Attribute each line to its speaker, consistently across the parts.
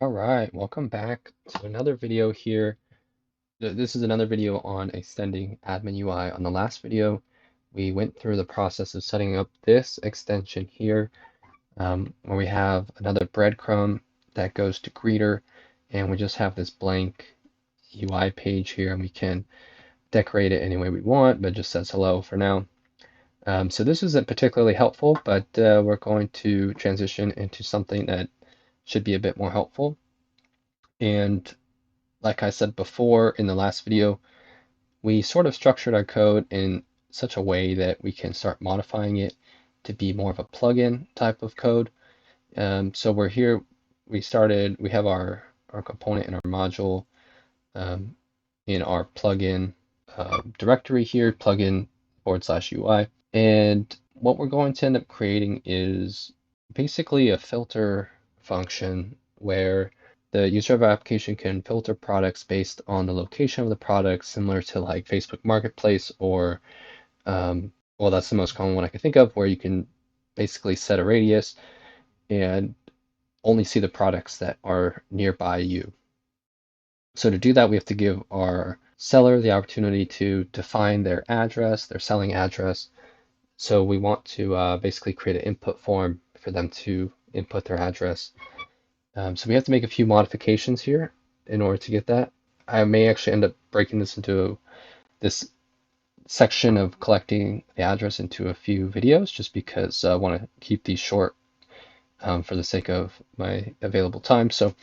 Speaker 1: All right, welcome back to another video here. This is another video on extending admin UI. On the last video, we went through the process of setting up this extension here, where we have another breadcrumb that goes to greeter, and we just have this blank UI page here, and we can decorate it any way we want, but it just says hello for now. So this isn't particularly helpful, but we're going to transition into something that should be a bit more helpful. And like I said before in the last video, we sort of structured our code in such a way that we can start modifying it to be more of a plugin type of code. So we're here, we have our component and our module in our plugin directory here, plugin/UI. And what we're going to end up creating is basically a filter function where the user of our application can filter products based on the location of the product, similar to like Facebook Marketplace or, well, that's the most common one I can think of, where you can basically set a radius and only see the products that are nearby you. So to do that, we have to give our seller the opportunity to define their address, their selling address. So we want to basically create an input form for them to input their address. So we have to make a few modifications here in order to get that. I may actually end up breaking this section of collecting the address into a few videos just because I want to keep these short for the sake of my available time. So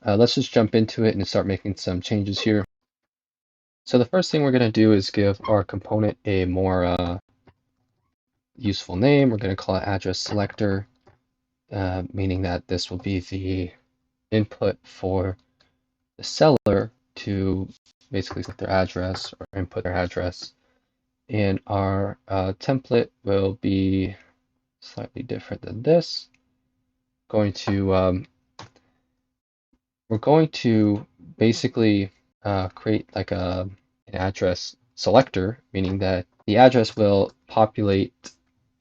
Speaker 1: let's just jump into it and start making some changes here. So the first thing we're going to do is give our component a more useful name. We're going to call it address selector, meaning that this will be the input for the seller to basically select their address or input their address. And our template will be slightly different than this. We're going to basically create like an address selector, meaning that the address will populate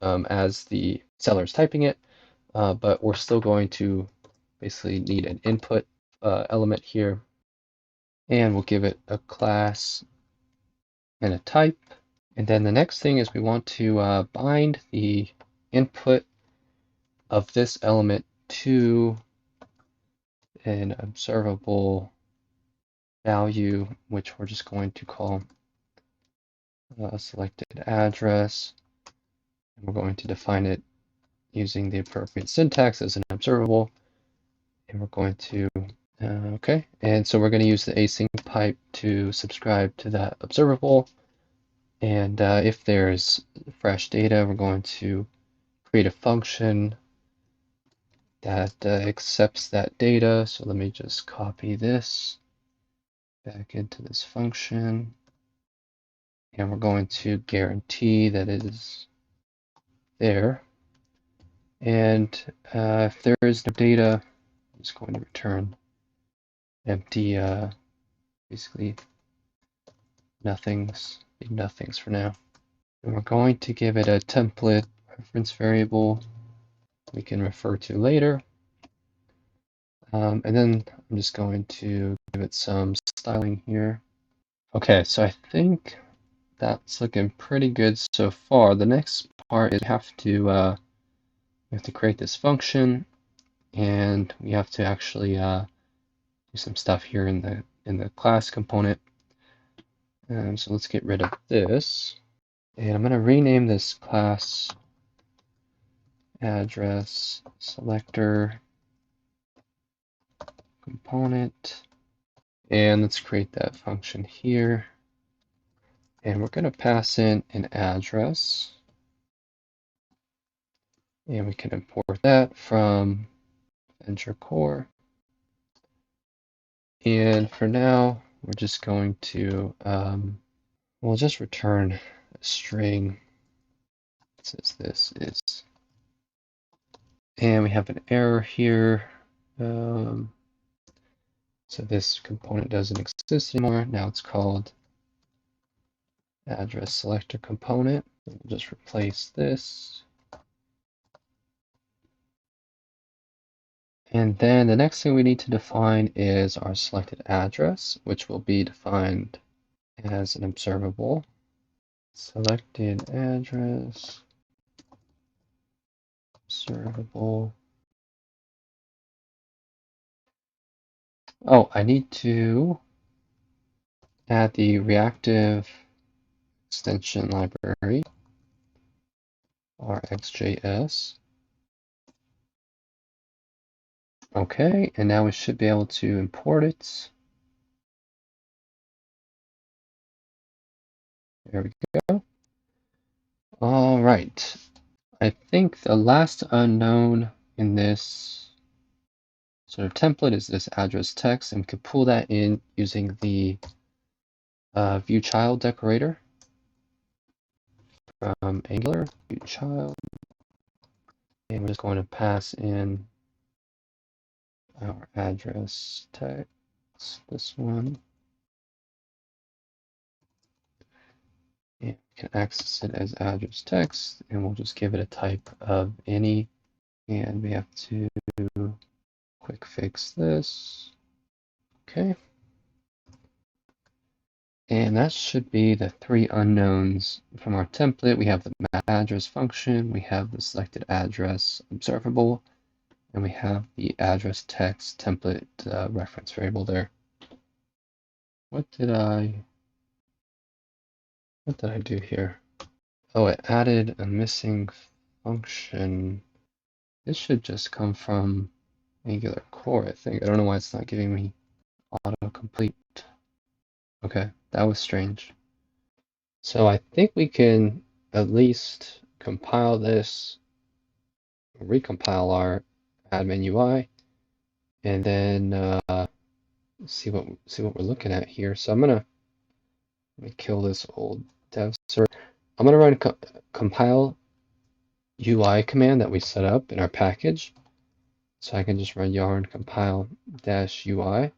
Speaker 1: as the seller is typing it, but we're still going to basically need an input element here, and we'll give it a class and a type. And then the next thing is we want to bind the input of this element to an observable value, which we're just going to call selected address. And we're going to define it using the appropriate syntax as an observable. And we're going to, okay. And so we're going to use the async pipe to subscribe to that observable. And if there's fresh data, we're going to create a function that accepts that data. So let me just copy this back into this function. And we're going to guarantee that it is there. And if there is no data, I'm just going to return empty, basically nothings, big nothings for now. And we're going to give it a template reference variable we can refer to later. And then I'm just going to give it some styling here. Okay, so I think that's looking pretty good so far. The next part is we have to create this function, and we have to actually do some stuff here in the class component. So let's get rid of this, and I'm going to rename this class address selector component, and let's create that function here. And we're going to pass in an address, and we can import that from Venture Core. And for now, we're just going to, we'll just return a string that says this is, and we have an error here. So this component doesn't exist anymore. Now it's called address selector component. We'll just replace this. And then the next thing we need to define is our selected address, which will be defined as an observable. Selected address, observable. Oh, I need to add the reactive extension library, RxJS. Okay, and now we should be able to import it. There we go. All right. I think the last unknown in this sort of template is this address text, and we could pull that in using the view child decorator from Angular, view child, and we're just going to pass in our address text, this one, and we can access it as address text, and we'll just give it a type of any, and we have to quick fix this. Okay. And that should be the three unknowns from our template. We have the map address function, we have the selected address observable, and we have the address text template reference variable there. What did I do here? Oh, it added a missing function. This should just come from Angular core, I think. I don't know why it's not giving me autocomplete. Okay, that was strange. So I think we can at least compile this, recompile our admin UI, and then see what we're looking at here. So let me kill this old dev server. I'm gonna run compile UI command that we set up in our package. So I can just run yarn compile dash UI,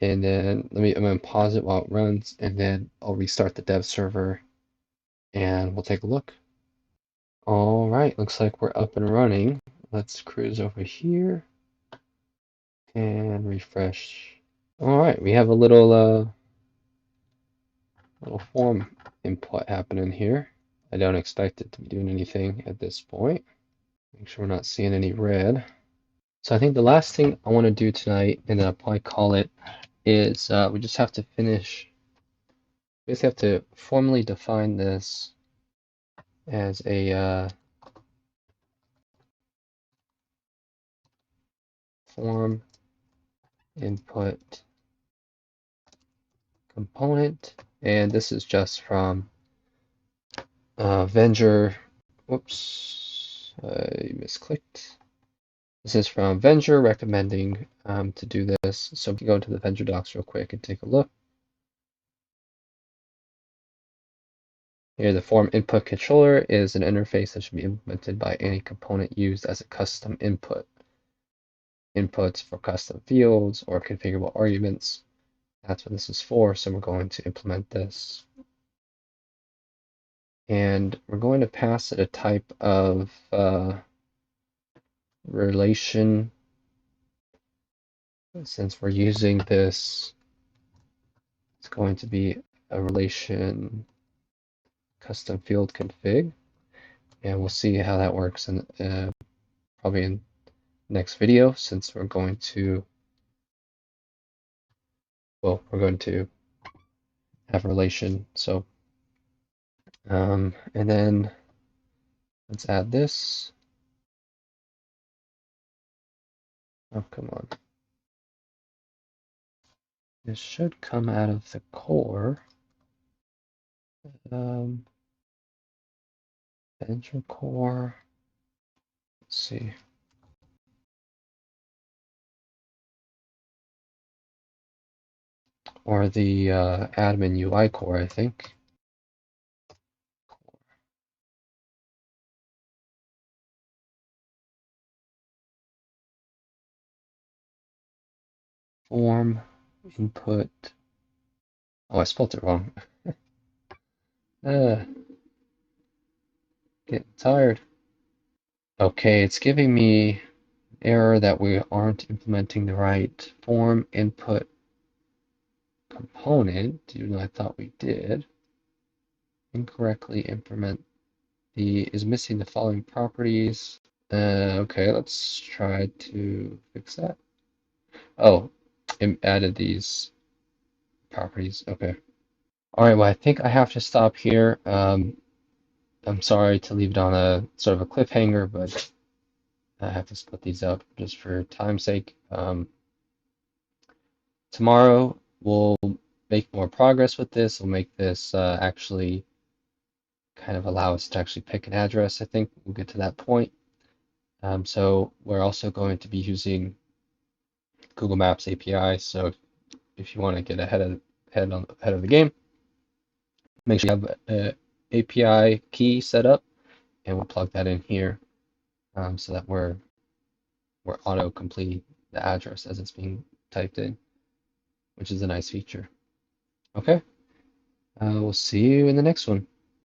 Speaker 1: and then I'm gonna pause it while it runs, and then I'll restart the dev server, and we'll take a look. All right, looks like we're up and running. Let's cruise over here and refresh. All right, we have a little form input happening here. I don't expect it to be doing anything at this point. Make sure we're not seeing any red. So I think the last thing I want to do tonight, and then I'll probably call it, is we just have to finish. We just have to formally define this as a form input component, and this is just from Venger. Whoops, I misclicked. This is from Venger recommending to do this. So we can go to the Venger docs real quick and take a look. Here, the form input controller is an interface that should be implemented by any component used as a custom input. Inputs for custom fields or configurable arguments. That's what this is for. So we're going to implement this. And we're going to pass it a type of relation. Since we're using this, it's going to be a relation custom field config, and we'll see how that works in probably in next video, since we're going to have a relation. So and then let's add this. Oh, come on. This should come out of the core. Venture core. Let's see. Or the admin UI core, I think. Form input. Oh, I spelled it wrong. Getting tired. Okay, it's giving me error that we aren't implementing the right form input component, even though I thought we did. Incorrectly implement is missing the following properties. Okay, let's try to fix that. Oh, it added these properties. Okay. All right, well, I think I have to stop here. I'm sorry to leave it on a sort of a cliffhanger, but I have to split these up just for time's sake. Tomorrow we'll make more progress with this. We'll make this actually kind of allow us to actually pick an address. I think we'll get to that point. So we're also going to be using Google Maps API. So if you want to get ahead of the game, make sure you have an API key set up, and we'll plug that in here so that we're auto completing the address as it's being typed in, which is a nice feature. Okay, we'll see you in the next one.